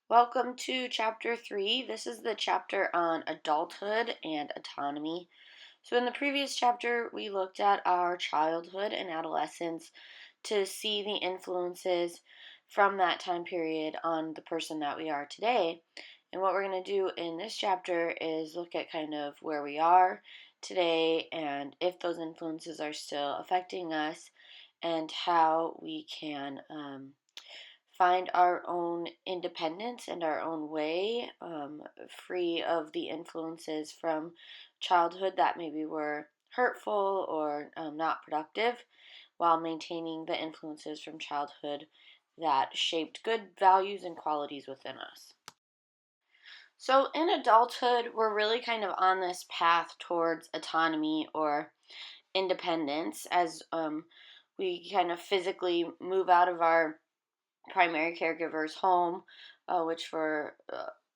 Welcome to Chapter 3. This is the chapter on adulthood and autonomy. So, in the previous chapter, we looked at our childhood and adolescence to see the influences from that time period on the person that we are today. And what we're going to do in this chapter is look at kind of where we are today and if those influences are still affecting us and how we can find our own independence and our own way, free of the influences from childhood that maybe were hurtful or not productive, while maintaining the influences from childhood that shaped good values and qualities within us. So, in adulthood, we're really kind of on this path towards autonomy or independence as we kind of physically move out of our primary caregiver's home, which for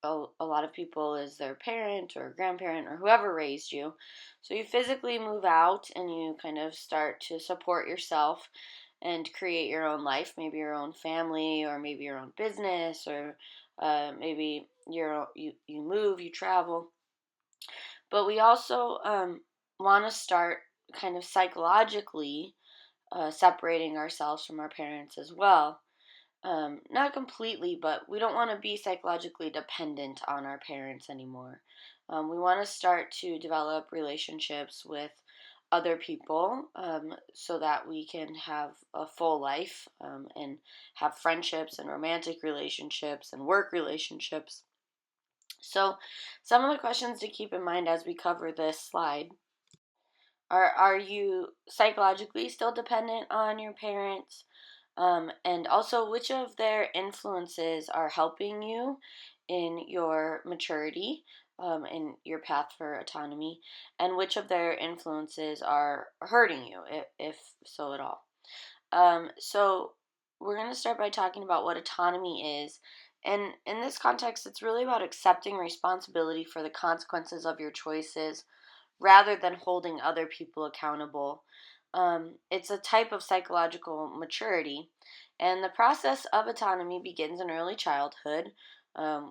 a lot of people is their parent or grandparent or whoever raised you. So you physically move out and you kind of start to support yourself and create your own life, maybe your own family or maybe your own business or maybe you move, you travel. But we also want to start kind of psychologically separating ourselves from our parents as well. Not completely, but we don't want to be psychologically dependent on our parents anymore. We want to start to develop relationships with other people so that we can have a full life and have friendships and romantic relationships and work relationships. So, some of the questions to keep in mind as we cover this slide are you psychologically still dependent on your parents? And also, which of their influences are helping you in your maturity, in your path for autonomy, and which of their influences are hurting you, if so at all? So, we're going to start by talking about what autonomy is. And in this context, it's really about accepting responsibility for the consequences of your choices rather than holding other people accountable. It's a type of psychological maturity, and the process of autonomy begins in early childhood.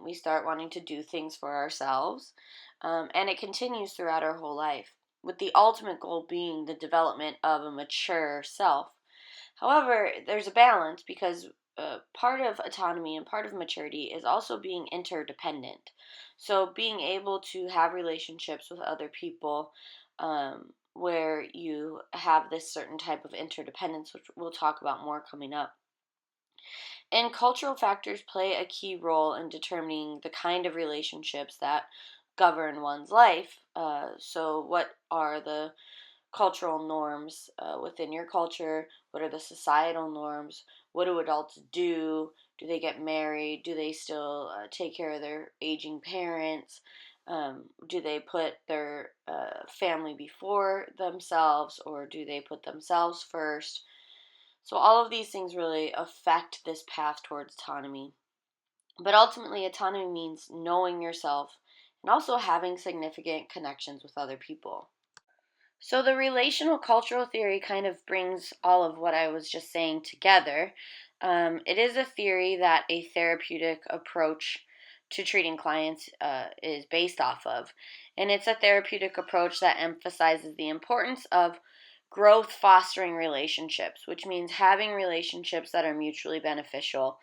We start wanting to do things for ourselves, and it continues throughout our whole life, with the ultimate goal being the development of a mature self. However, there's a balance because part of autonomy and part of maturity is also being interdependent. So, being able to have relationships with other people where you have this certain type of interdependence, which we'll talk about more coming up. And cultural factors play a key role in determining the kind of relationships that govern one's life. So, what are the cultural norms within your culture? What are the societal norms? What do adults do? Do they get married? Do they still take care of their aging parents? Do they put their family before themselves, or do they put themselves first? So, all of these things really affect this path towards autonomy. But ultimately, autonomy means knowing yourself and also having significant connections with other people. So the relational cultural theory kind of brings all of what I was just saying together. It is a theory that a therapeutic approach to treating clients is based off of. And it's a therapeutic approach that emphasizes the importance of growth fostering relationships, which means having relationships that are mutually beneficial,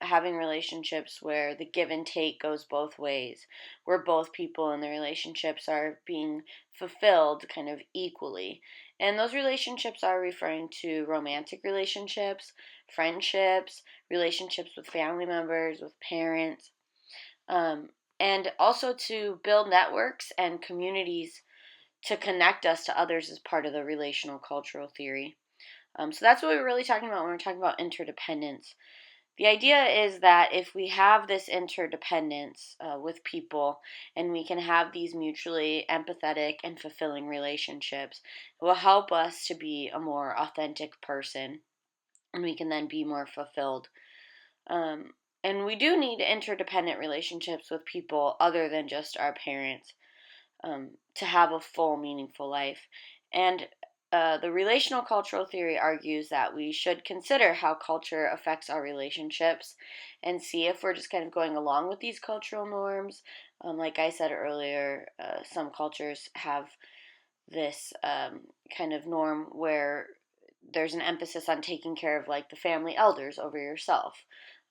having relationships where the give and take goes both ways, where both people in the relationships are being fulfilled kind of equally. And those relationships are referring to romantic relationships, friendships, relationships with family members, with parents, um, and also to build networks and communities to connect us to others as part of the relational cultural theory. So that's what we're really talking about when we're talking about interdependence. The idea is that if we have this interdependence with people and we can have these mutually empathetic and fulfilling relationships, it will help us to be a more authentic person and we can then be more fulfilled. And we do need interdependent relationships with people other than just our parents to have a full, meaningful life. And the relational cultural theory argues that we should consider how culture affects our relationships and see if we're just kind of going along with these cultural norms. Like I said earlier, some cultures have this kind of norm where there's an emphasis on taking care of like the family elders over yourself.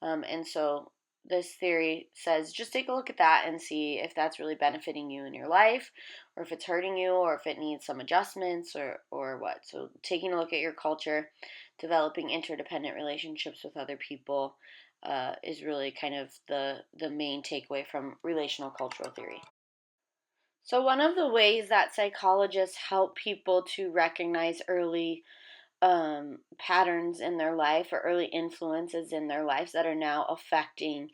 And so this theory says just take a look at that and see if that's really benefiting you in your life, or if it's hurting you, or if it needs some adjustments, or what. So taking a look at your culture, developing interdependent relationships with other people is really kind of the main takeaway from relational cultural theory. So one of the ways that psychologists help people to recognize early patterns in their life or early influences in their lives that are now affecting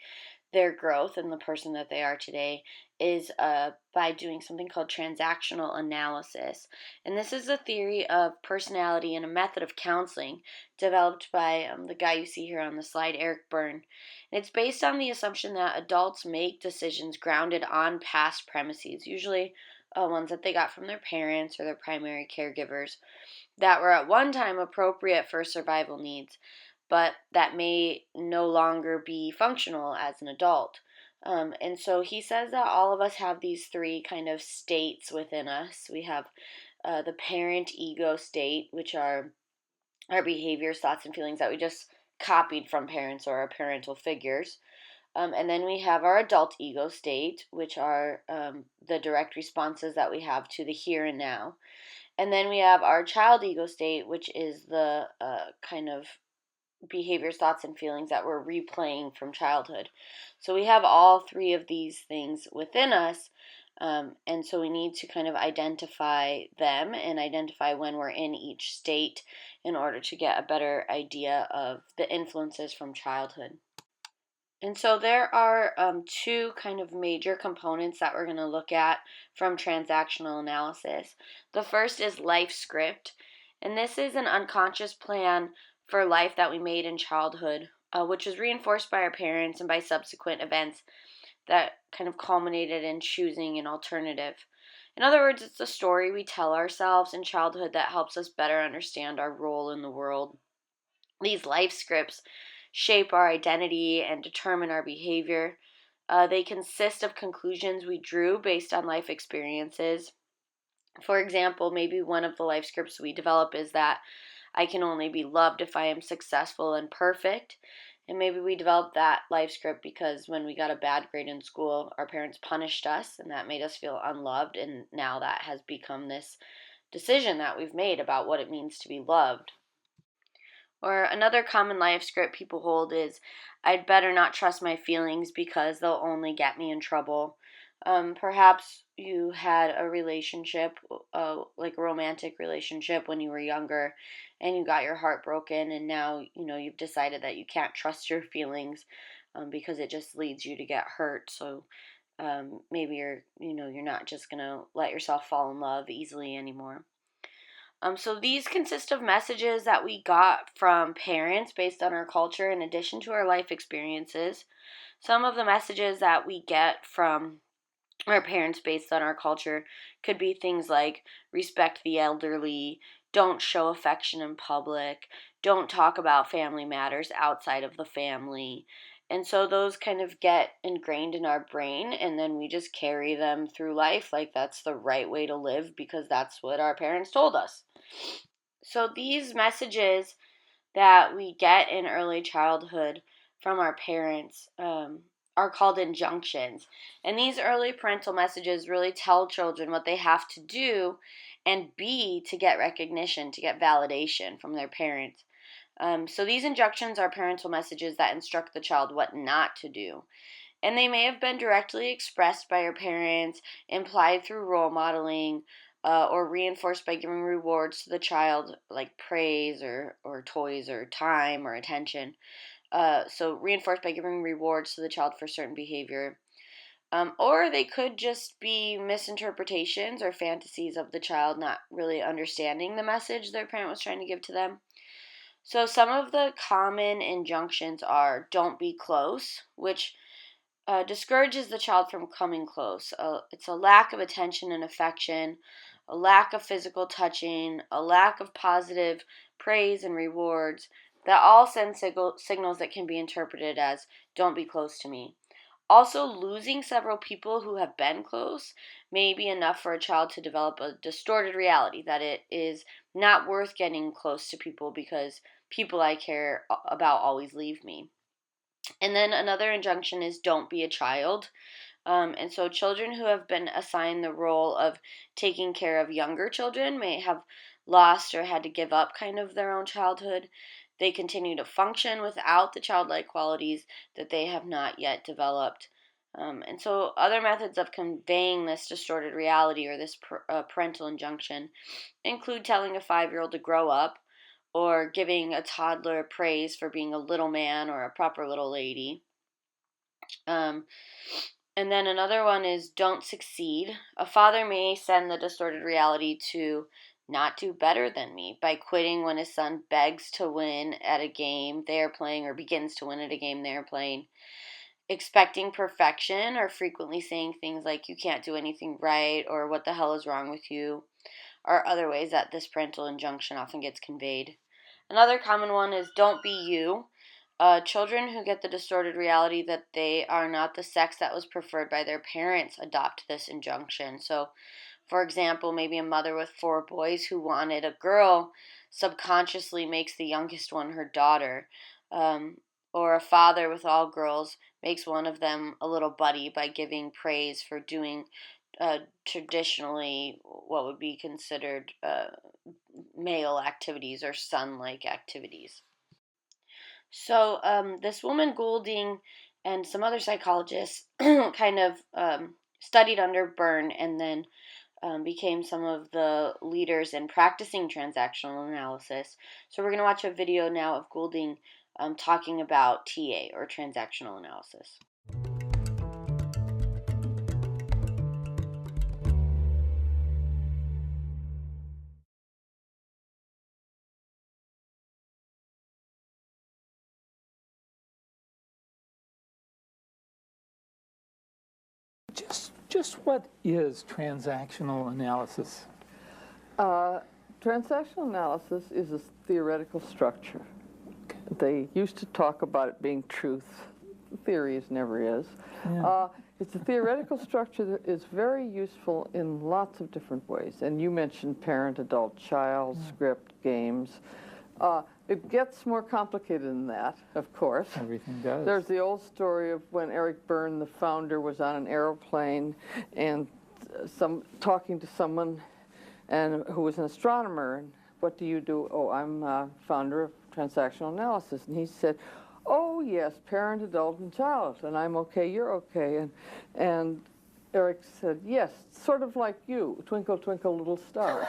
their growth and the person that they are today is by doing something called transactional analysis. And this is a theory of personality and a method of counseling developed by the guy you see here on the slide, Eric Berne. And it's based on the assumption that adults make decisions grounded on past premises, usually ones that they got from their parents or their primary caregivers, that were at one time appropriate for survival needs, but that may no longer be functional as an adult. And so he says that all of us have these three kind of states within us. We have the parent ego state, which are our behaviors, thoughts, and feelings that we just copied from parents or our parental figures. And then we have our adult ego state, which are the direct responses that we have to the here and now. And then we have our child ego state, which is the kind of behaviors, thoughts, and feelings that we're replaying from childhood. So we have all three of these things within us. And so we need to kind of identify them and identify when we're in each state in order to get a better idea of the influences from childhood. And so there are two kind of major components that we're going to look at from transactional analysis. The first is life script, and this is an unconscious plan for life that we made in childhood, which was reinforced by our parents and by subsequent events that kind of culminated in choosing an alternative. In other words, it's the story we tell ourselves in childhood that helps us better understand our role in the world. These life scripts shape our identity and determine our behavior. They consist of conclusions we drew based on life experiences. For example, maybe one of the life scripts we develop is that I can only be loved if I am successful and perfect. And maybe we developed that life script because when we got a bad grade in school, our parents punished us and that made us feel unloved. And now that has become this decision that we've made about what it means to be loved. Or another common life script people hold is, I'd better not trust my feelings because they'll only get me in trouble. Perhaps you had a relationship, like a romantic relationship when you were younger, and you got your heart broken, and now, you've decided that you can't trust your feelings because it just leads you to get hurt. So maybe you're not just going to let yourself fall in love easily anymore. So these consist of messages that we got from parents based on our culture in addition to our life experiences. Some of the messages that we get from our parents based on our culture could be things like respect the elderly, don't show affection in public, don't talk about family matters outside of the family. And so those kind of get ingrained in our brain, and then we just carry them through life like that's the right way to live because that's what our parents told us. So these messages that we get in early childhood from our parents are called injunctions. And these early parental messages really tell children what they have to do and be to get recognition, to get validation from their parents. So these injunctions are parental messages that instruct the child what not to do. And they may have been directly expressed by your parents, implied through role modeling, or reinforced by giving rewards to the child, like praise or toys or time or attention. So reinforced by giving rewards to the child for certain behavior. Or they could just be misinterpretations or fantasies of the child not really understanding the message their parent was trying to give to them. So some of the common injunctions are don't be close, which discourages the child from coming close. It's a lack of attention and affection. a lack of physical touching, a lack of positive praise and rewards, that all send signals that can be interpreted as don't be close to me. Also, losing several people who have been close may be enough for a child to develop a distorted reality that it is not worth getting close to people because people I care about always leave me. And then another injunction is don't be a child. And so children who have been assigned the role of taking care of younger children may have lost or had to give up kind of their own childhood. They continue to function without the childlike qualities that they have not yet developed. And so other methods of conveying this distorted reality or this parental injunction include telling a 5-year-old to grow up or giving a toddler praise for being a little man or a proper little lady. Um, and then another one is don't succeed. A father may send the distorted reality to not do better than me by quitting when his son begs to win at a game they are playing or begins to win at a game they are playing. Expecting perfection or frequently saying things like you can't do anything right or what the hell is wrong with you are other ways that this parental injunction often gets conveyed. Another common one is don't be you. Children who get the distorted reality that they are not the sex that was preferred by their parents adopt this injunction. So, for example, maybe a mother with 4 boys who wanted a girl subconsciously makes the youngest one her daughter. Or a father with all girls makes one of them a little buddy by giving praise for doing traditionally what would be considered male activities or son-like activities. So this woman Goulding and some other psychologists kind of studied under Byrne and then became some of the leaders in practicing transactional analysis. So we're going to watch a video now of Goulding talking about TA or transactional analysis. Just what is transactional analysis? Transactional analysis is a theoretical structure. They used to talk about it being truth. Theory never is. Yeah. It's a theoretical structure that is very useful in lots of different ways. And you mentioned parent, adult, child, script, games. It gets more complicated than that, of course. Everything does. There's the old story of when Eric Byrne, the founder, was on an aeroplane and talking to someone who was an astronomer. And what do you do? Oh, I'm founder of transactional analysis. And he said, oh, yes, parent, adult, and child. And I'm okay, you're okay. And Eric said, yes, sort of like you, twinkle, twinkle, little star.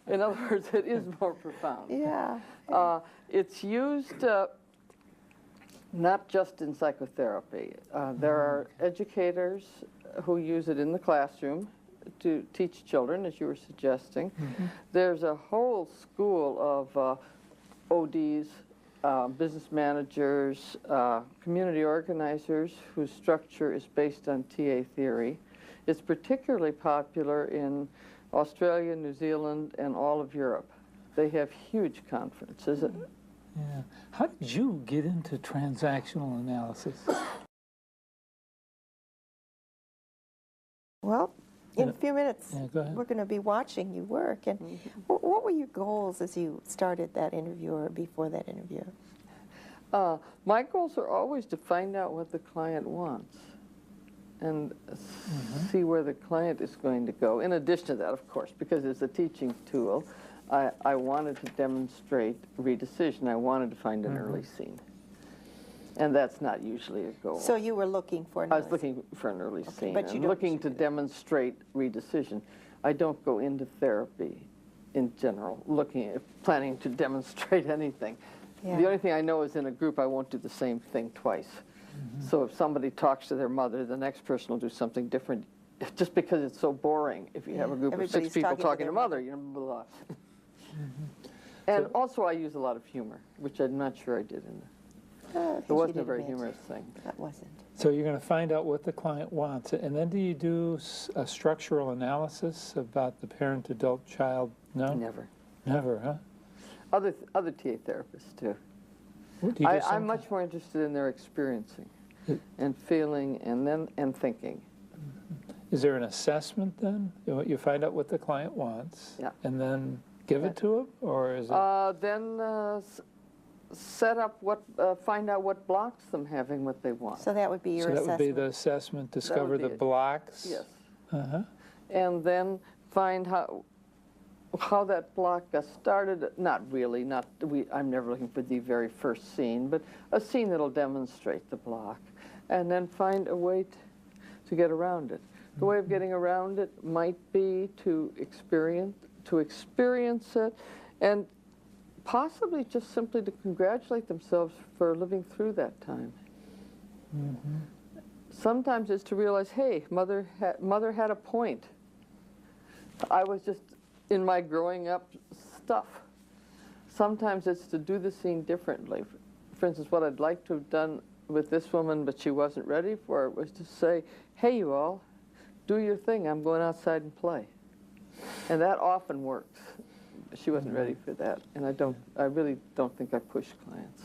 In other words, it is more profound. Yeah. It's used not just in psychotherapy. There are educators who use it in the classroom to teach children, as you were suggesting. Mm-hmm. There's a whole school of ODs, business managers, community organizers whose structure is based on TA theory. It's particularly popular in Australia, New Zealand, and all of Europe. They have huge conferences. Yeah. How did you get into transactional analysis? Well, in a few minutes, go we're going to be watching you work. And what were your goals as you started that interview or before that interview? My goals are always to find out what the client wants and see where the client is going to go. In addition to that, of course, because it's a teaching tool, I wanted to demonstrate redecision. I wanted to find an early scene. And that's not usually a goal. So you were looking for an I was looking for an early scene. but you I'm don't looking to demonstrate redecision. I don't go into therapy in general planning to demonstrate anything. Yeah. The only thing I know is in a group I won't do the same thing twice. So if somebody talks to their mother, the next person will do something different just because it's so boring. If you have a group of 6 people talking to mother, you know, blah, blah. And also I use a lot of humor, which I'm not sure I did in It wasn't a very humorous thing. That wasn't. So you're going to find out what the client wants, and then do you do a structural analysis about the parent, adult, child? No? Never. Never, huh? Other TA therapists too. Do you do I'm something? much more interested in their experiencing It- and feeling and thinking. Is there an assessment then? You find out what the client wants, Yeah. and then give it to them, or is it? Then set up find out what blocks them having what they want. So that would be your So that assessment. would be the assessment, discover be the it. blocks? Yes. Uh-huh. And then find how that block got started. Not really, I'm never looking for the very first scene, but a scene that'll demonstrate the block. And then find a way to get around it. The way of getting around it might be to experience it, and possibly just simply to congratulate themselves for living through that time. Mm-hmm. Sometimes it's to realize, hey, mother had a point. I was just in my growing up stuff. Sometimes it's to do the scene differently. For instance, what I'd like to have done with this woman, but she wasn't ready for it, was to say, hey, you all, do your thing. I'm going outside and play. And that often works. She wasn't ready for that, and I really don't think I push clients.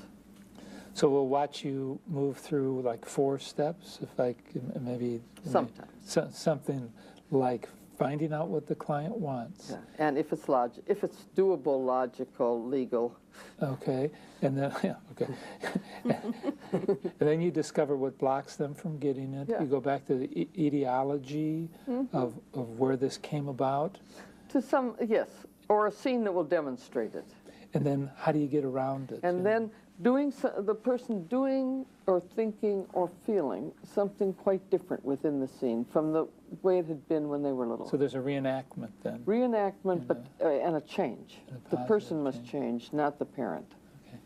So we'll watch you move through like 4 steps, if I could maybe. Sometimes. Something like finding out what the client wants. Yeah. And if it's doable, logical, legal. Okay, and then yeah, okay, and then you discover what blocks them from getting it. Yeah. You go back to the etiology of where this came about, Yes, or a scene that will demonstrate it. and then how do you get around it? And then the person doing or thinking or feeling something quite different within the scene from the way it had been when they were little. So there's a reenactment then. Reenactment, but and a change. And a The person positive must change, not the parent. Okay.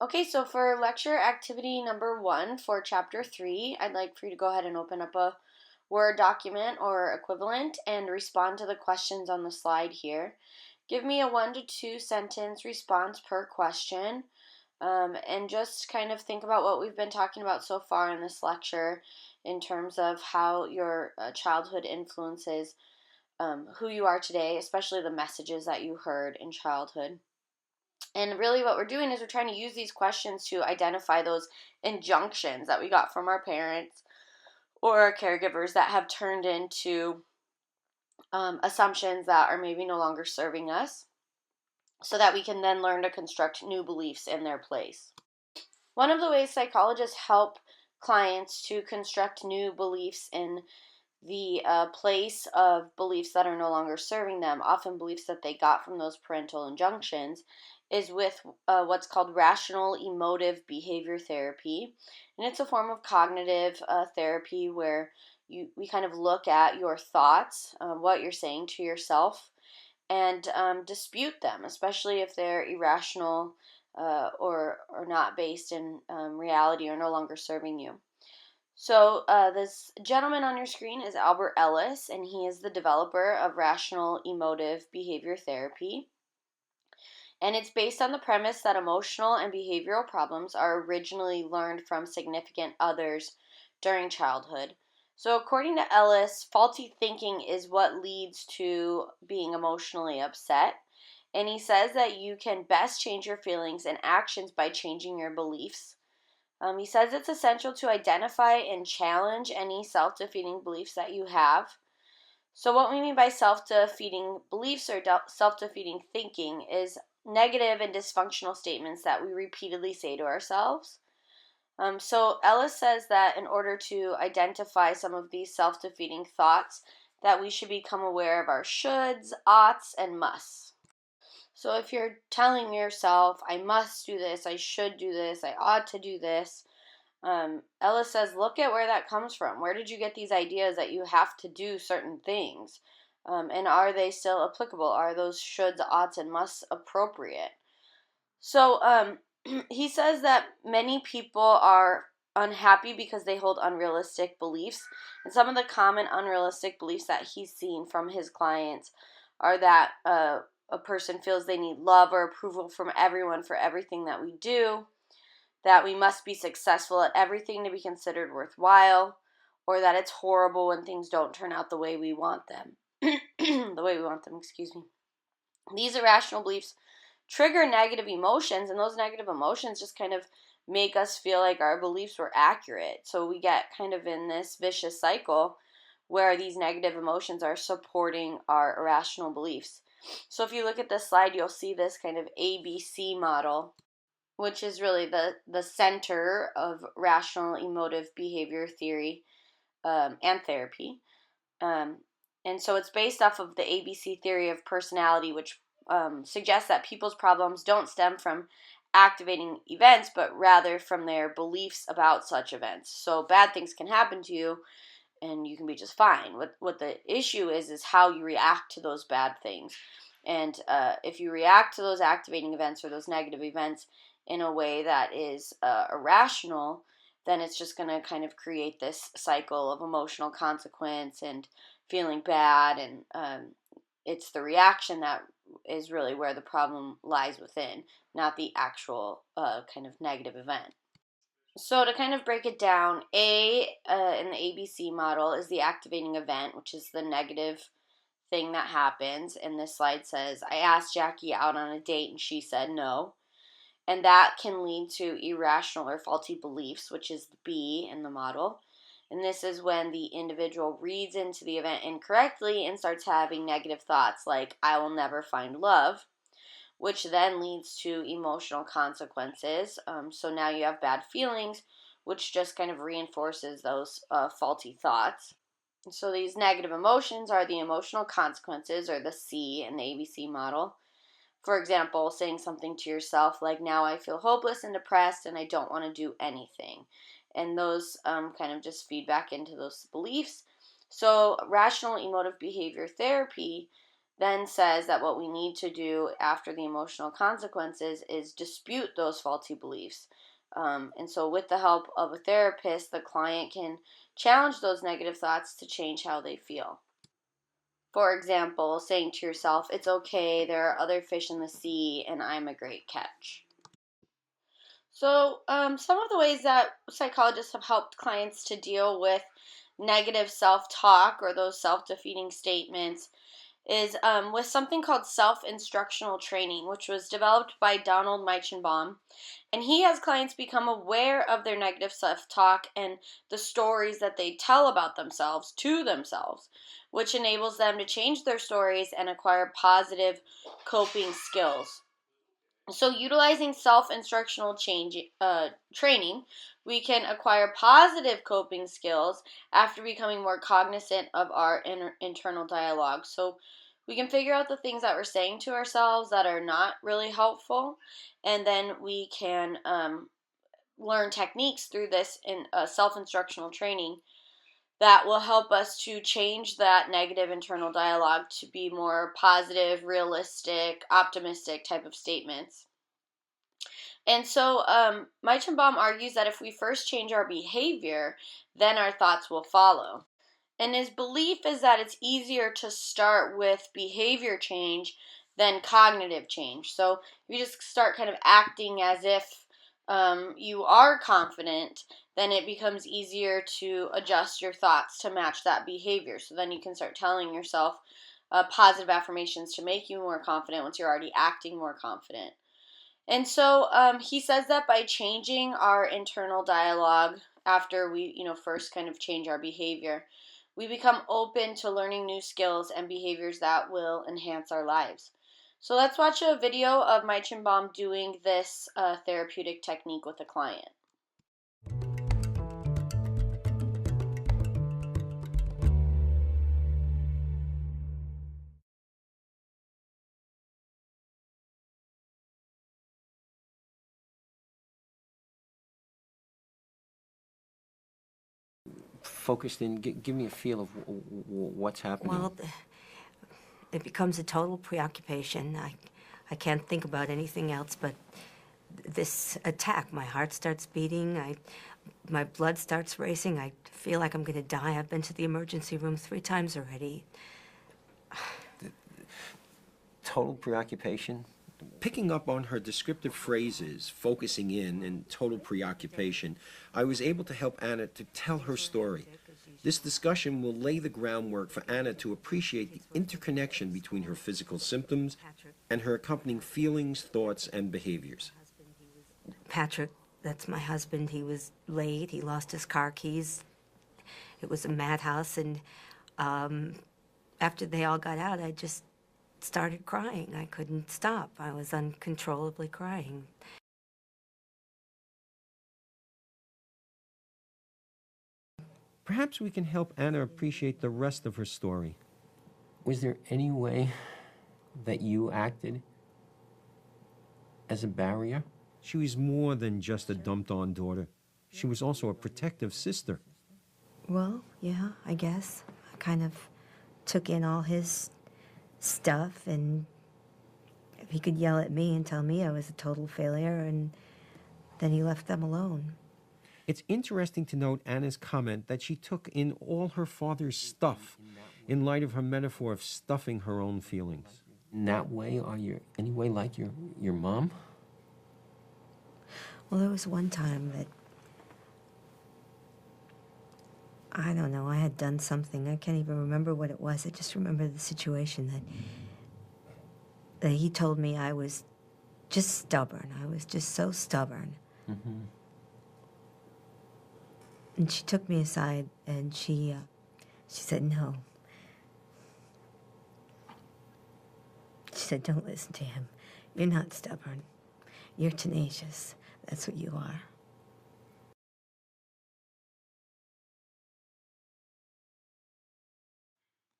Okay, so for lecture activity number 1 for chapter 3, I'd like for you to go ahead and open up a Word document or equivalent and respond to the questions on the slide here. Give me a 1 to 2 sentence response per question, and just kind of think about what we've been talking about so far in this lecture in terms of how your childhood influences who you are today, especially the messages that you heard in childhood. And really what we're doing is we're trying to use these questions to identify those injunctions that we got from our parents or our caregivers that have turned into assumptions that are maybe no longer serving us, so that we can then learn to construct new beliefs in their place. One of the ways psychologists help clients to construct new beliefs in the place of beliefs that are no longer serving them, often beliefs that they got from those parental injunctions, is with what's called rational emotive behavior therapy. And it's a form of cognitive therapy where we kind of look at your thoughts, what you're saying to yourself, and dispute them, especially if they're irrational or not based in reality or no longer serving you. So this gentleman on your screen is Albert Ellis, and he is the developer of rational emotive behavior therapy. And it's based on the premise that emotional and behavioral problems are originally learned from significant others during childhood. So according to Ellis, faulty thinking is what leads to being emotionally upset. And he says that you can best change your feelings and actions by changing your beliefs. He says it's essential to identify and challenge any self-defeating beliefs that you have. So what we mean by self-defeating beliefs or self-defeating thinking is negative and dysfunctional statements that we repeatedly say to ourselves. So Ellis says that in order to identify some of these self-defeating thoughts, that we should become aware of our shoulds, oughts, and musts. So if you're telling yourself, I must do this, I should do this, I ought to do this, Ellis says, look at where that comes from. Where did you get these ideas that you have to do certain things? And are they still applicable? Are those shoulds, oughts, and musts appropriate? So he says that many people are unhappy because they hold unrealistic beliefs. And some of the common unrealistic beliefs that he's seen from his clients are that a person feels they need love or approval from everyone for everything that we do, that we must be successful at everything to be considered worthwhile, or that it's horrible when things don't turn out the way we want them. Excuse me. These irrational beliefs trigger negative emotions, and those negative emotions just kind of make us feel like our beliefs were accurate. So we get kind of in this vicious cycle where these negative emotions are supporting our irrational beliefs. So if you look at this slide, you'll see this kind of ABC model, which is really the center of rational emotive behavior theory and therapy. And so it's based off of the ABC theory of personality, which suggests that people's problems don't stem from activating events, but rather from their beliefs about such events. So bad things can happen to you, and you can be just fine. What the issue is how you react to those bad things. And if you react to those activating events or those negative events in a way that is irrational, then it's just going to kind of create this cycle of emotional consequence and feeling bad. And it's the reaction that is really where the problem lies within, not the actual kind of negative event. So to kind of break it down, A in the ABC model is the activating event, which is the negative thing that happens. And this slide says, I asked Jackie out on a date and she said no. And that can lead to irrational or faulty beliefs, which is B in the model. And this is when the individual reads into the event incorrectly and starts having negative thoughts like, I will never find love, which then leads to emotional consequences. So now you have bad feelings, which just kind of reinforces those faulty thoughts. So these negative emotions are the emotional consequences, or the C in the ABC model. For example, saying something to yourself like, now I feel hopeless and depressed and I don't want to do anything. And those kind of just feed back into those beliefs. So rational emotive behavior therapy then says that what we need to do after the emotional consequences is dispute those faulty beliefs. And so with the help of a therapist, the client can challenge those negative thoughts to change how they feel. For example, saying to yourself, it's okay, there are other fish in the sea, and I'm a great catch. So some of the ways that psychologists have helped clients to deal with negative self-talk or those self-defeating statements is with something called self-instructional training, which was developed by Donald Meichenbaum. And he has clients become aware of their negative self-talk and the stories that they tell about themselves to themselves, which enables them to change their stories and acquire positive coping skills. So utilizing self-instructional training, we can acquire positive coping skills after becoming more cognizant of our internal dialogue. So we can figure out the things that we're saying to ourselves that are not really helpful, and then we can learn techniques through this in self-instructional training that will help us to change that negative internal dialogue to be more positive, realistic, optimistic type of statements. And so Meichenbaum argues that if we first change our behavior, then our thoughts will follow. And his belief is that it's easier to start with behavior change than cognitive change. So if you just start kind of acting as if you are confident, then it becomes easier to adjust your thoughts to match that behavior. So then you can start telling yourself positive affirmations to make you more confident once you're already acting more confident. And so he says that by changing our internal dialogue after we, first kind of change our behavior, we become open to learning new skills and behaviors that will enhance our lives. So let's watch a video of Meichenbaum doing this therapeutic technique with a client. Focused in, give me a feel of what's happening. Well, it becomes a total preoccupation. I can't think about anything else but this attack. My heart starts beating. My blood starts racing. I feel like I'm going to die. I've been to the emergency room 3 times already. Total preoccupation? Picking up on her descriptive phrases, focusing in, and total preoccupation, I was able to help Anna to tell her story. This discussion will lay the groundwork for Anna to appreciate the interconnection between her physical symptoms and her accompanying feelings, thoughts, and behaviors. Patrick, that's my husband, he was late, he lost his car keys. It was a madhouse, and after they all got out, I just started crying. I couldn't stop. I was uncontrollably crying. Perhaps we can help Anna appreciate the rest of her story. Was there any way that you acted as a barrier? She was more than just a dumped-on daughter. She was also a protective sister. Well, yeah, I guess. I kind of took in all his stuff, and he could yell at me and tell me I was a total failure, and then he left them alone. It's interesting to note Anna's comment that she took in all her father's stuff in light of her metaphor of stuffing her own feelings. In that way, are you any way like your mom? Well, there was one time that, I don't know, I had done something. I can't even remember what it was. I just remember the situation that he told me I was just stubborn. I was just so stubborn. Mm-hmm. And she took me aside, and she said, no. She said, don't listen to him. You're not stubborn. You're tenacious. That's what you are.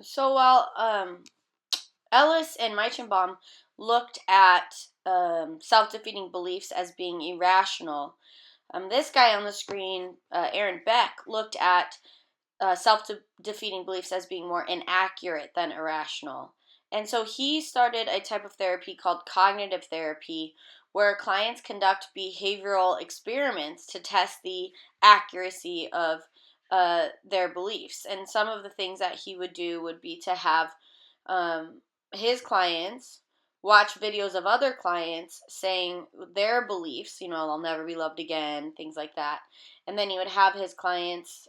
So while Ellis and Meichenbaum looked at self-defeating beliefs as being irrational, this guy on the screen, Aaron Beck, looked at self-defeating beliefs as being more inaccurate than irrational. And so he started a type of therapy called cognitive therapy, where clients conduct behavioral experiments to test the accuracy of their beliefs. And some of the things that he would do would be to have his clients watch videos of other clients saying their beliefs, I'll never be loved again, things like that. And then he would have his clients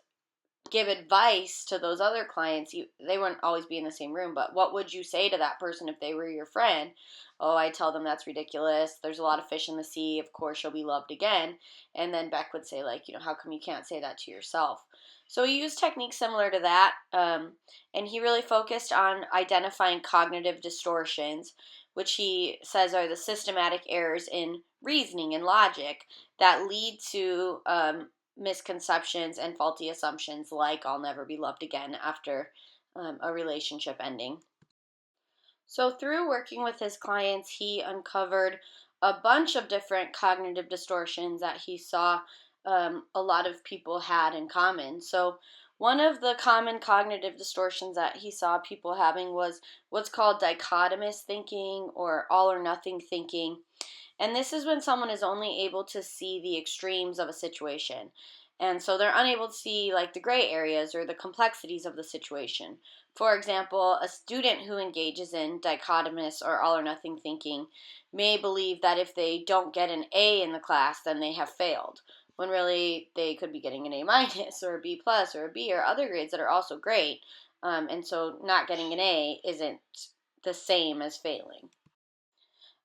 give advice to those other clients. They wouldn't always be in the same room, but what would you say to that person if they were your friend? Oh, I tell them that's ridiculous. There's a lot of fish in the sea. Of course you'll be loved again. And then Beck would say, how come you can't say that to yourself? So he used techniques similar to that, and he really focused on identifying cognitive distortions, which he says are the systematic errors in reasoning and logic that lead to misconceptions and faulty assumptions like I'll never be loved again after a relationship ending. So through working with his clients, he uncovered a bunch of different cognitive distortions that he saw a lot of people had in common. So one of the common cognitive distortions that he saw people having was what's called dichotomous thinking or all or nothing thinking. And this is when someone is only able to see the extremes of a situation. And so they're unable to see the gray areas or the complexities of the situation. For example, a student who engages in dichotomous or all or nothing thinking may believe that if they don't get an A in the class, then they have failed, when really they could be getting an A minus or a B plus or a B or other grades that are also great. And so not getting an A isn't the same as failing.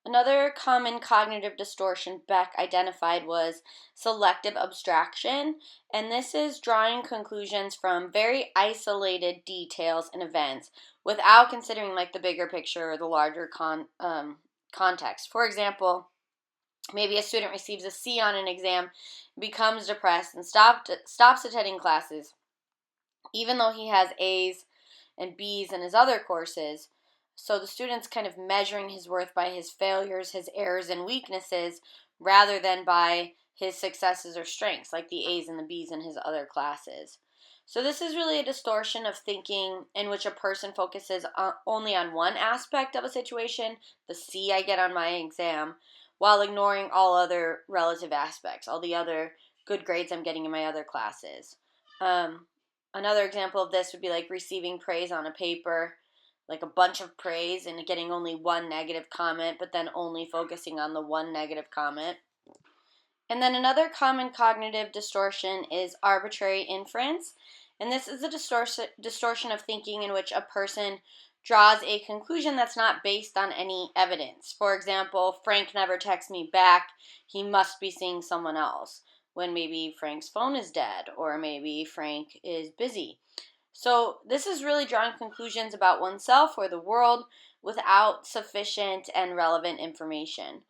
Another common cognitive distortion Beck identified was selective abstraction, and this is drawing conclusions from very isolated details and events without considering the bigger picture or the larger context. For example, maybe a student receives a C on an exam, becomes depressed, and stops attending classes, even though he has A's and B's in his other courses. So the student's kind of measuring his worth by his failures, his errors, and weaknesses rather than by his successes or strengths, like the A's and the B's in his other classes. So this is really a distortion of thinking in which a person focuses only on one aspect of a situation, the C I get on my exam, while ignoring all other relative aspects, all the other good grades I'm getting in my other classes. Another example of this would be receiving praise on a paper. like a bunch of praise and getting only one negative comment, but then only focusing on the one negative comment. And then another common cognitive distortion is arbitrary inference. And this is a distortion of thinking in which a person draws a conclusion that's not based on any evidence. For example, Frank never texts me back. He must be seeing someone else. When maybe Frank's phone is dead, or maybe Frank is busy. So this is really drawing conclusions about oneself or the world without sufficient and relevant information.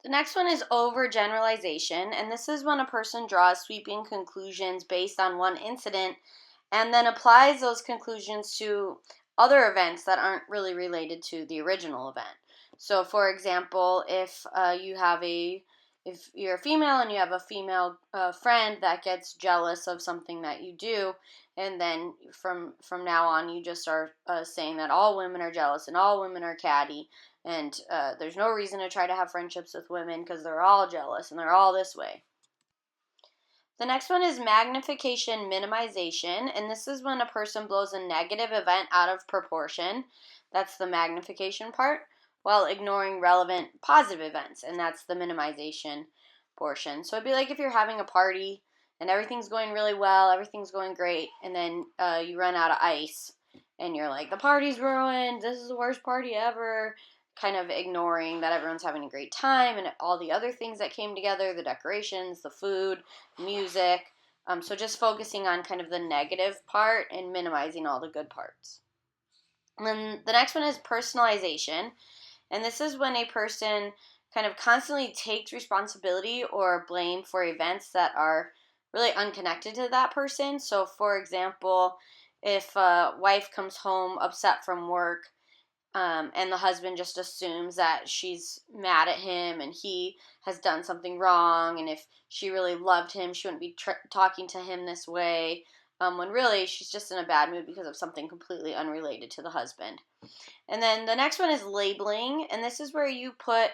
The next one is overgeneralization, and this is when a person draws sweeping conclusions based on one incident and then applies those conclusions to other events that aren't really related to the original event. So, for example, if you're a female and you have a female friend that gets jealous of something that you do, and then from now on you just are saying that all women are jealous and all women are catty, and there's no reason to try to have friendships with women because they're all jealous and they're all this way. The next one is magnification minimization, and this is when a person blows a negative event out of proportion. That's the magnification part, while ignoring relevant positive events, and that's the minimization portion. So it'd be like if you're having a party and everything's going really well, everything's going great, and then you run out of ice, and you're like, the party's ruined, this is the worst party ever, kind of ignoring that everyone's having a great time and all the other things that came together, the decorations, the food, music. So just focusing on kind of the negative part and minimizing all the good parts. And then the next one is personalization. And this is when a person kind of constantly takes responsibility or blame for events that are really unconnected to that person. So for example, if a wife comes home upset from work, and the husband just assumes that she's mad at him and he has done something wrong, and if she really loved him, she wouldn't be talking to him this way, when really she's just in a bad mood because of something completely unrelated to the husband. And then the next one is labeling, and this is where you put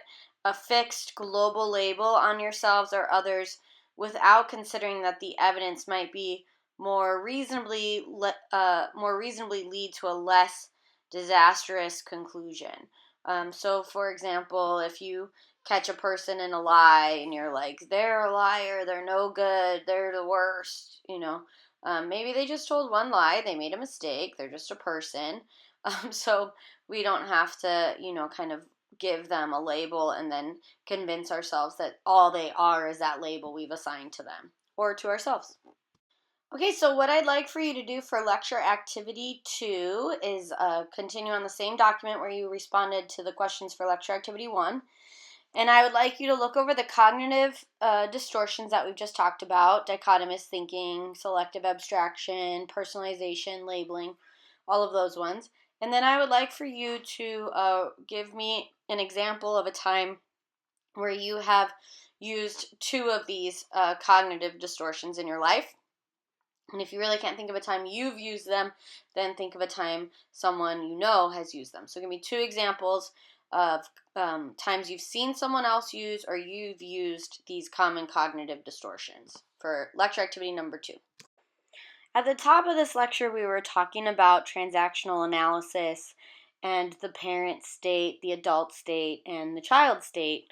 a fixed global label on yourselves or others without considering that the evidence might be more reasonably lead to a less disastrous conclusion. So, for example, if you catch a person in a lie and you're like, they're a liar, they're no good, they're the worst, maybe they just told one lie, they made a mistake, they're just a person. So we don't have to, kind of give them a label and then convince ourselves that all they are is that label we've assigned to them or to ourselves. Okay, so what I'd like for you to do for lecture activity 2 is continue on the same document where you responded to the questions for lecture activity 1. And I would like you to look over the cognitive distortions that we've just talked about: dichotomous thinking, selective abstraction, personalization, labeling, all of those ones. And then I would like for you to give me an example of a time where you have used 2 of these cognitive distortions in your life. And if you really can't think of a time you've used them, then think of a time someone you know has used them. So give me 2 examples of times you've seen someone else use or you've used these common cognitive distortions for lecture activity number 2. At the top of this lecture, we were talking about transactional analysis and the parent state, the adult state, and the child state.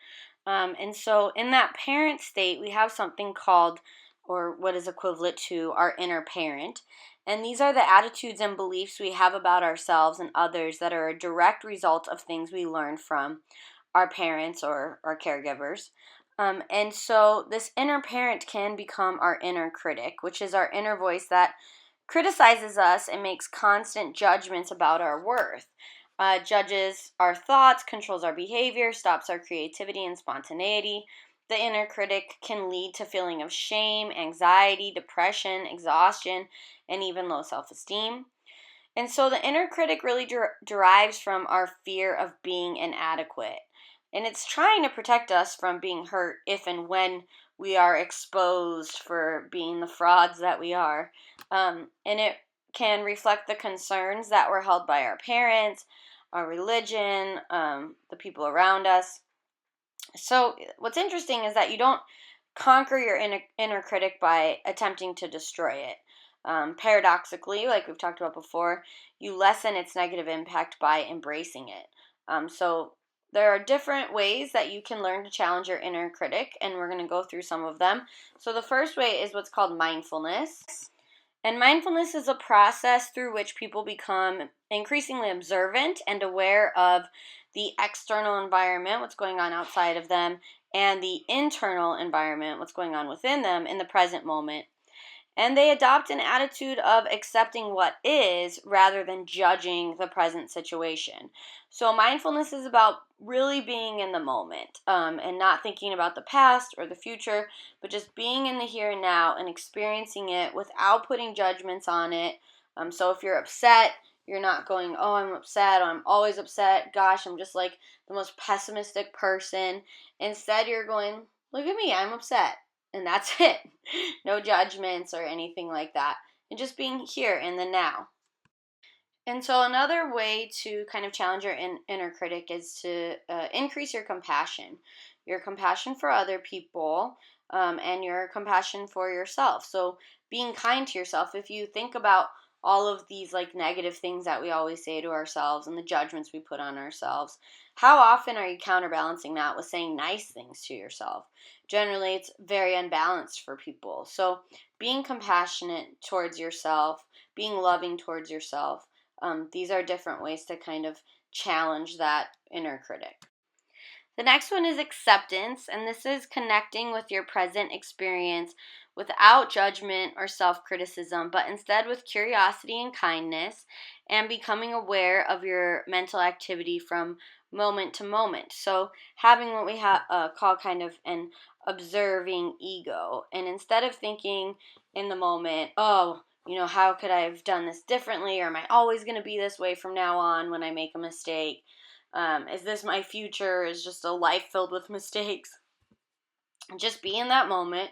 And so in that parent state, we have something called, or what is equivalent to, our inner parent. And these are the attitudes and beliefs we have about ourselves and others that are a direct result of things we learned from our parents or our caregivers. And so this inner parent can become our inner critic, which is our inner voice that criticizes us and makes constant judgments about our worth. Judges our thoughts, controls our behavior, stops our creativity and spontaneity. The inner critic can lead to feeling of shame, anxiety, depression, exhaustion, and even low self-esteem. And so the inner critic really derives from our fear of being inadequate. And it's trying to protect us from being hurt if and when we are exposed for being the frauds that we are. And it can reflect the concerns that were held by our parents, our religion, the people around us. So what's interesting is that you don't conquer your inner critic by attempting to destroy it. Paradoxically, like we've talked about before, you lessen its negative impact by embracing it. So there are different ways that you can learn to challenge your inner critic, and we're going to go through some of them. So the first way is what's called mindfulness. And mindfulness is a process through which people become increasingly observant and aware of the external environment, what's going on outside of them, and the internal environment, what's going on within them in the present moment. And they adopt an attitude of accepting what is rather than judging the present situation. So mindfulness is about really being in the moment, and not thinking about the past or the future, but just being in the here and now and experiencing it without putting judgments on it. So if you're upset, you're not going, oh, I'm upset, or I'm always upset, gosh, I'm just like the most pessimistic person. Instead, you're going, look at me, I'm upset. And that's it. No judgments or anything like that. And just being here in the now. And so another way to kind of challenge your inner critic is to increase your compassion for other people, and your compassion for yourself. So being kind to yourself. If you think about all of these like negative things that we always say to ourselves and the judgments we put on ourselves, how often are you counterbalancing that with saying nice things to yourself? Generally, it's very unbalanced for people. So being compassionate towards yourself, being loving towards yourself, these are different ways to kind of challenge that inner critic. The next one is acceptance, and this is connecting with your present experience without judgment or self-criticism, but instead with curiosity and kindness, and becoming aware of your mental activity from moment to moment. So having what we call kind of an observing ego, and instead of thinking in the moment, oh, how could I have done this differently, or am I always going to be this way from now on when I make a mistake? Is this my future? Is just a life filled with mistakes? Just be in that moment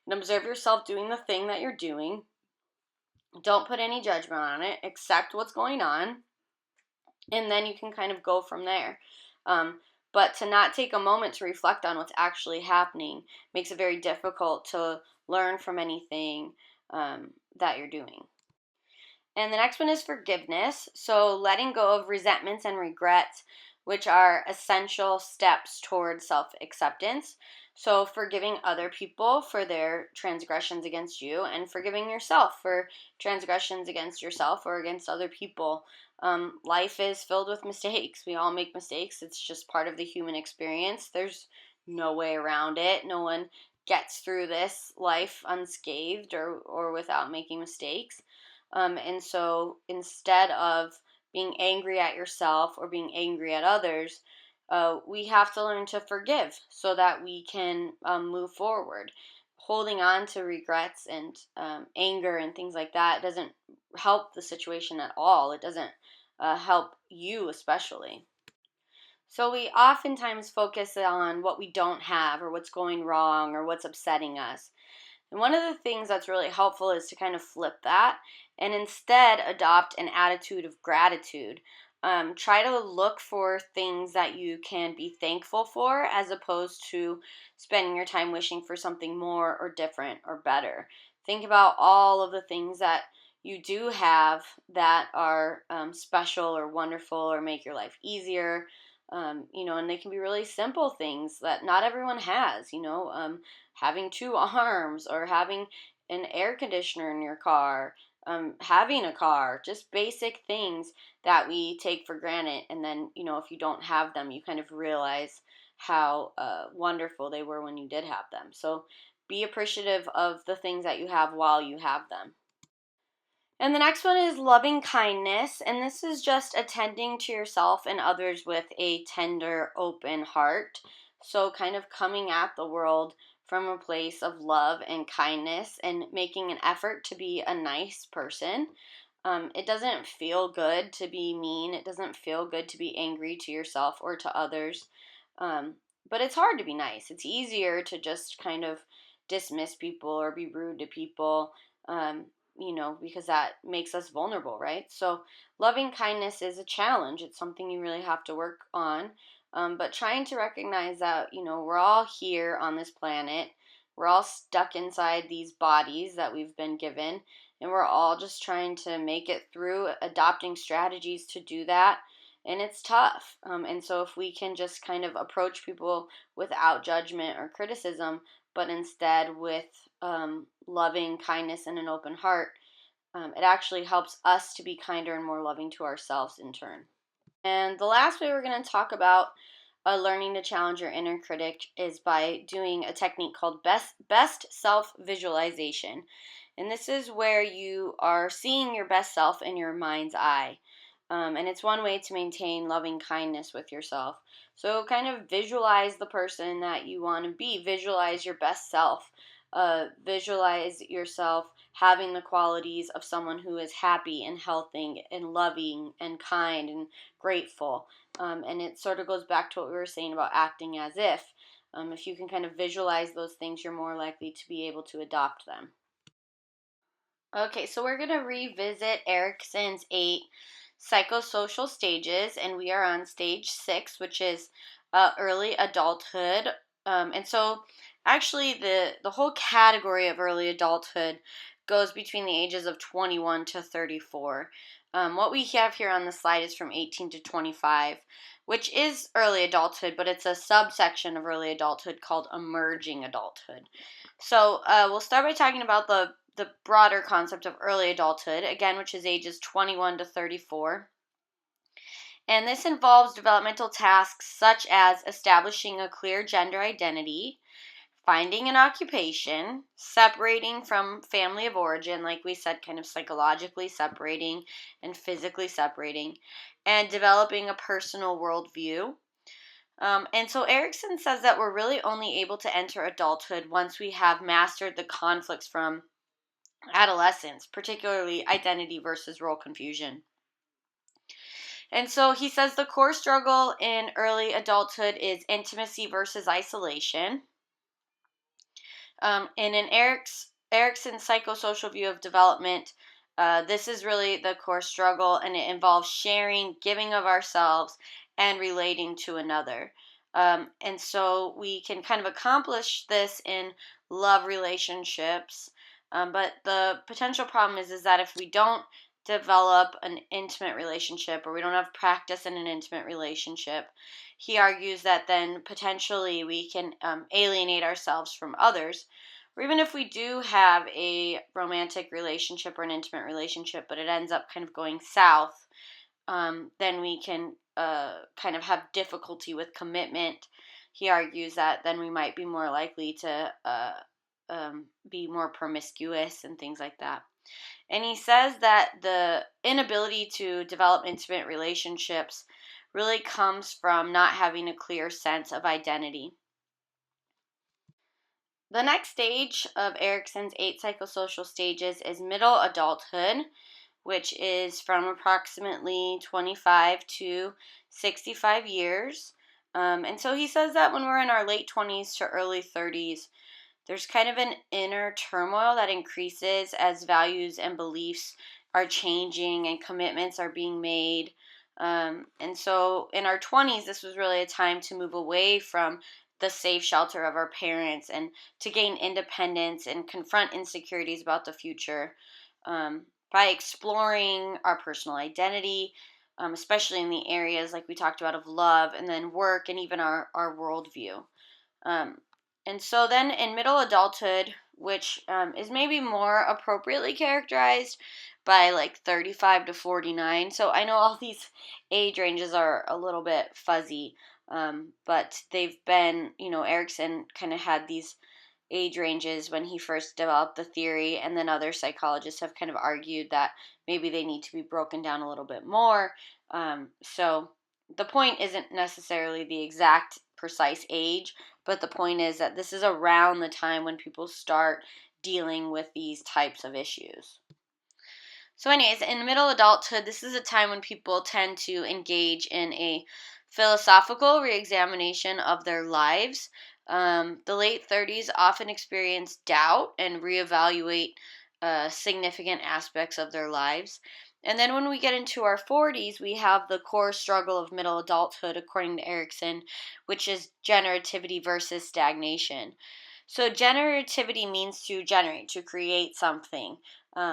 and observe yourself doing the thing that you're doing. Don't put any judgment on it. Accept what's going on. And then you can kind of go from there. But to not take a moment to reflect on what's actually happening makes it very difficult to learn from anything that you're doing. And the next one is forgiveness. So letting go of resentments and regrets, which are essential steps towards self-acceptance. So forgiving other people for their transgressions against you, and forgiving yourself for transgressions against yourself or against other people. Life is filled with mistakes. We all make mistakes. It's just part of the human experience. There's no way around it. No one gets through this life unscathed or without making mistakes. And so instead of being angry at yourself or being angry at others, we have to learn to forgive so that we can move forward. Holding on to regrets and anger and things like that doesn't help the situation at all. It doesn't help you especially. So we oftentimes focus on what we don't have or what's going wrong or what's upsetting us. And one of the things that's really helpful is to kind of flip that and instead adopt an attitude of gratitude. Try to look for things that you can be thankful for as opposed to spending your time wishing for something more or different or better. Think about all of the things that you do have that are special or wonderful or make your life easier. And they can be really simple things that not everyone has, having two arms or having an air conditioner in your car, having a car, just basic things that we take for granted. And then, if you don't have them, you kind of realize how wonderful they were when you did have them. So be appreciative of the things that you have while you have them. And the next one is loving kindness, and this is just attending to yourself and others with a tender, open heart. So kind of coming at the world from a place of love and kindness and making an effort to be a nice person. It doesn't feel good to be mean. It doesn't feel good to be angry to yourself or to others. But it's hard to be nice. It's easier to just kind of dismiss people or be rude to people. Because that makes us vulnerable, right? So loving kindness is a challenge. It's something you really have to work on. But trying to recognize that, we're all here on this planet. We're all stuck inside these bodies that we've been given. and we're all just trying to make it through, adopting strategies to do that. And it's tough. And so if we can just kind of approach people without judgment or criticism, but instead with loving kindness and an open heart, it actually helps us to be kinder and more loving to ourselves in turn. And the last way we're going to talk about learning to challenge your inner critic is by doing a technique called best self visualization. And this is where you are seeing your best self in your mind's eye. And it's one way to maintain loving kindness with yourself. So kind of visualize the person that you want to be. Visualize your best self. Visualize yourself having the qualities of someone who is happy and healthy and loving and kind and grateful. And it sort of goes back to what we were saying about acting as if. If you can kind of visualize those things, you're more likely to be able to adopt them. Okay, so we're going to revisit Erikson's 8 psychosocial stages, and we are on stage 6, which is early adulthood. And so actually the whole category of early adulthood goes between the ages of 21 to 34. What we have here on the slide is from 18 to 25, which is early adulthood, but it's a subsection of early adulthood called emerging adulthood. So we'll start by talking about the broader concept of early adulthood, again, which is ages 21 to 34. And this involves developmental tasks such as establishing a clear gender identity, finding an occupation, separating from family of origin, like we said, kind of psychologically separating and physically separating, and developing a personal worldview. And so Erikson says that we're really only able to enter adulthood once we have mastered the conflicts from adolescence, particularly identity versus role confusion. And so he says the core struggle in early adulthood is intimacy versus isolation. And in Erikson's psychosocial view of development, this is really the core struggle, and it involves sharing, giving of ourselves, and relating to another. And so we can kind of accomplish this in love relationships. But the potential problem is that if we don't develop an intimate relationship, or we don't have practice in an intimate relationship, he argues that then potentially we can alienate ourselves from others. Or even if we do have a romantic relationship or an intimate relationship, but it ends up kind of going south, then we can kind of have difficulty with commitment. He argues that then we might be more likely to be more promiscuous and things like that. And he says that the inability to develop intimate relationships really comes from not having a clear sense of identity. The next stage of Erikson's 8 psychosocial stages is middle adulthood, which is from approximately 25 to 65 years. And so he says that when we're in our late 20s to early 30s, there's kind of an inner turmoil that increases as values and beliefs are changing and commitments are being made. And so in our 20s, this was really a time to move away from the safe shelter of our parents and to gain independence and confront insecurities about the future by exploring our personal identity, especially in the areas like we talked about of love and then work and even our worldview. And so then in middle adulthood, which is maybe more appropriately characterized by like 35 to 49. So I know all these age ranges are a little bit fuzzy, but they've been, Erikson kind of had these age ranges when he first developed the theory, and then other psychologists have kind of argued that maybe they need to be broken down a little bit more. So the point isn't necessarily the exact precise age, but the point is that this is around the time when people start dealing with these types of issues. So anyways, in middle adulthood, this is a time when people tend to engage in a philosophical reexamination of their lives. The late 30s often experience doubt and reevaluate significant aspects of their lives. And then when we get into our 40s, we have the core struggle of middle adulthood, according to Erikson, which is generativity versus stagnation. So generativity means to generate, to create something,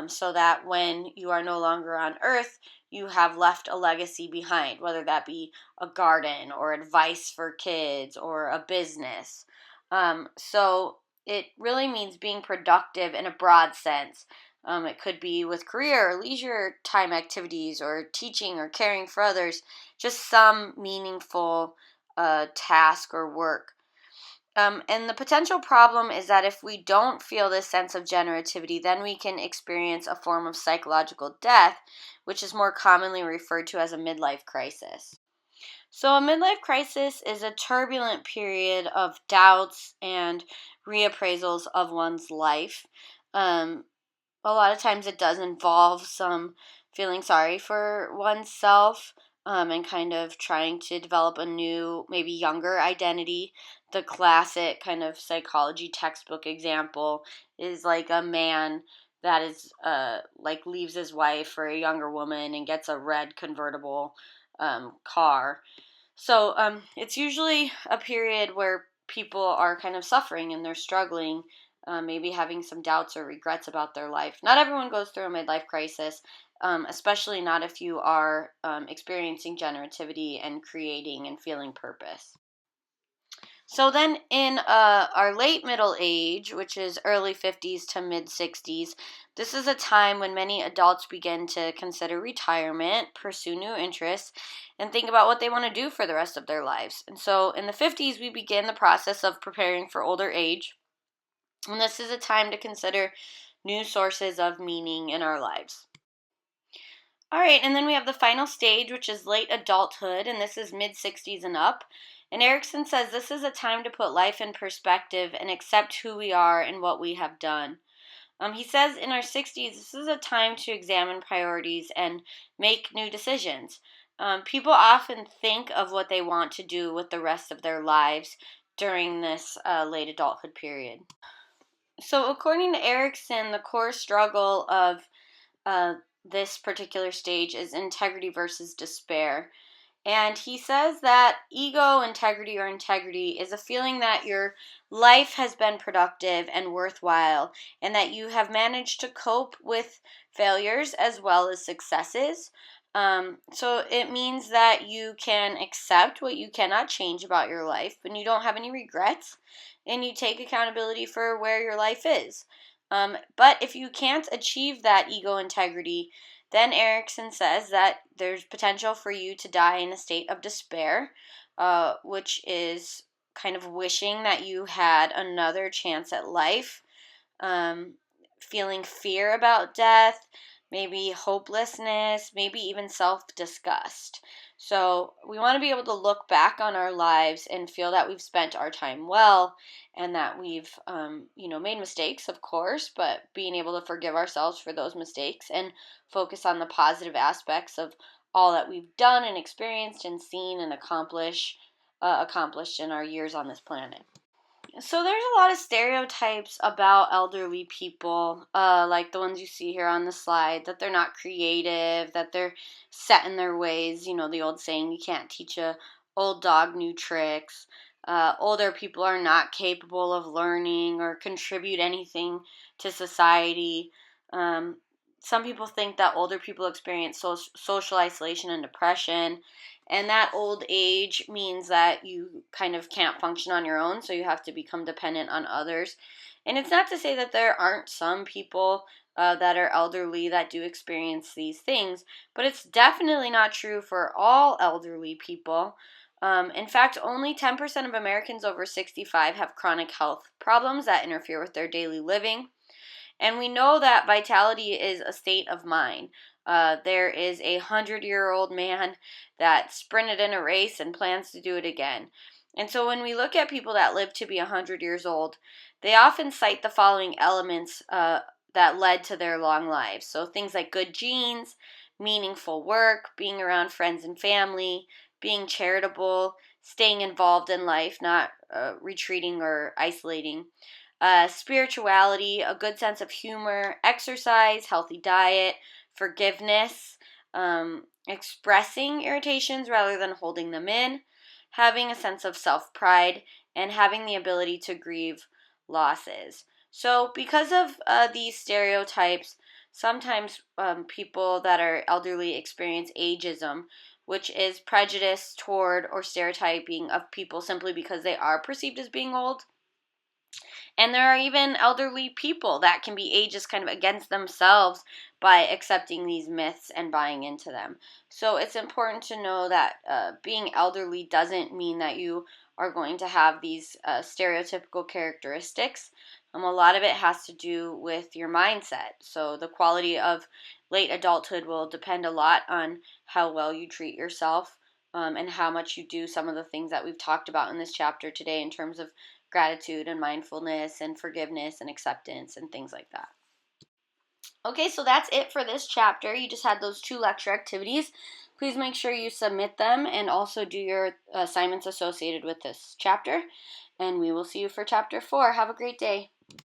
so that when you are no longer on earth, you have left a legacy behind, whether that be a garden or advice for kids or a business. So it really means being productive in a broad sense. It could be with career or leisure time activities or teaching or caring for others, just some meaningful task or work. And the potential problem is that if we don't feel this sense of generativity, then we can experience a form of psychological death, which is more commonly referred to as a midlife crisis. So, a midlife crisis is a turbulent period of doubts and reappraisals of one's life. Um, a lot of times it does involve some feeling sorry for oneself, and kind of trying to develop a new, maybe younger identity. The classic kind of psychology textbook example is like a man that is like leaves his wife for a younger woman and gets a red convertible car. So it's usually a period where people are kind of suffering and they're struggling, maybe having some doubts or regrets about their life. Not everyone goes through a midlife crisis, especially not if you are experiencing generativity and creating and feeling purpose. So then in our late middle age, which is early 50s to mid 60s, this is a time when many adults begin to consider retirement, pursue new interests, and think about what they want to do for the rest of their lives. And so in the 50s, we begin the process of preparing for older age. And this is a time to consider new sources of meaning in our lives. All right, and then we have the final stage, which is late adulthood, and this is mid 60s and up. And Erickson says this is a time to put life in perspective and accept who we are and what we have done. He says in our 60s, this is a time to examine priorities and make new decisions. People often think of what they want to do with the rest of their lives during this late adulthood period. So, according to Erickson, the core struggle of this particular stage is integrity versus despair. And he says that ego integrity or integrity is a feeling that your life has been productive and worthwhile, and that you have managed to cope with failures as well as successes. So it means that you can accept what you cannot change about your life, and you don't have any regrets, and you take accountability for where your life is. But if you can't achieve that ego integrity, then Erickson says that there's potential for you to die in a state of despair, which is kind of wishing that you had another chance at life, feeling fear about death, maybe hopelessness, maybe even self-disgust. So we want to be able to look back on our lives and feel that we've spent our time well, and that we've, made mistakes, of course, but being able to forgive ourselves for those mistakes and focus on the positive aspects of all that we've done and experienced and seen and accomplished in our years on this planet. So there's a lot of stereotypes about elderly people, like the ones you see here on the slide, that they're not creative, that they're set in their ways. You know, the old saying, you can't teach a old dog new tricks. Older people are not capable of learning or contribute anything to society. Some people think that older people experience social isolation and depression. And that old age means that you kind of can't function on your own, so you have to become dependent on others. And it's not to say that there aren't some people that are elderly that do experience these things, but it's definitely not true for all elderly people. In fact, only 10% of Americans over 65 have chronic health problems that interfere with their daily living. And we know that vitality is a state of mind. There is a 100-year-old man that sprinted in a race and plans to do it again. And so when we look at people that live to be 100 years old, they often cite the following elements that led to their long lives. So things like good genes, meaningful work, being around friends and family, being charitable, staying involved in life, not retreating or isolating. Spirituality, a good sense of humor, exercise, healthy diet, forgiveness, expressing irritations rather than holding them in, having a sense of self-pride, and having the ability to grieve losses. So because of these stereotypes, sometimes people that are elderly experience ageism, which is prejudice toward or stereotyping of people simply because they are perceived as being old. And there are even elderly people that can be ageist kind of against themselves by accepting these myths and buying into them. So it's important to know that being elderly doesn't mean that you are going to have these stereotypical characteristics. A lot of it has to do with your mindset. So the quality of late adulthood will depend a lot on how well you treat yourself, and how much you do some of the things that we've talked about in this chapter today in terms of gratitude and mindfulness and forgiveness and acceptance and things like that. Okay, so that's it for this chapter. You just had those 2 lecture activities. Please make sure you submit them and also do your assignments associated with this chapter. And we will see you for chapter 4. Have a great day.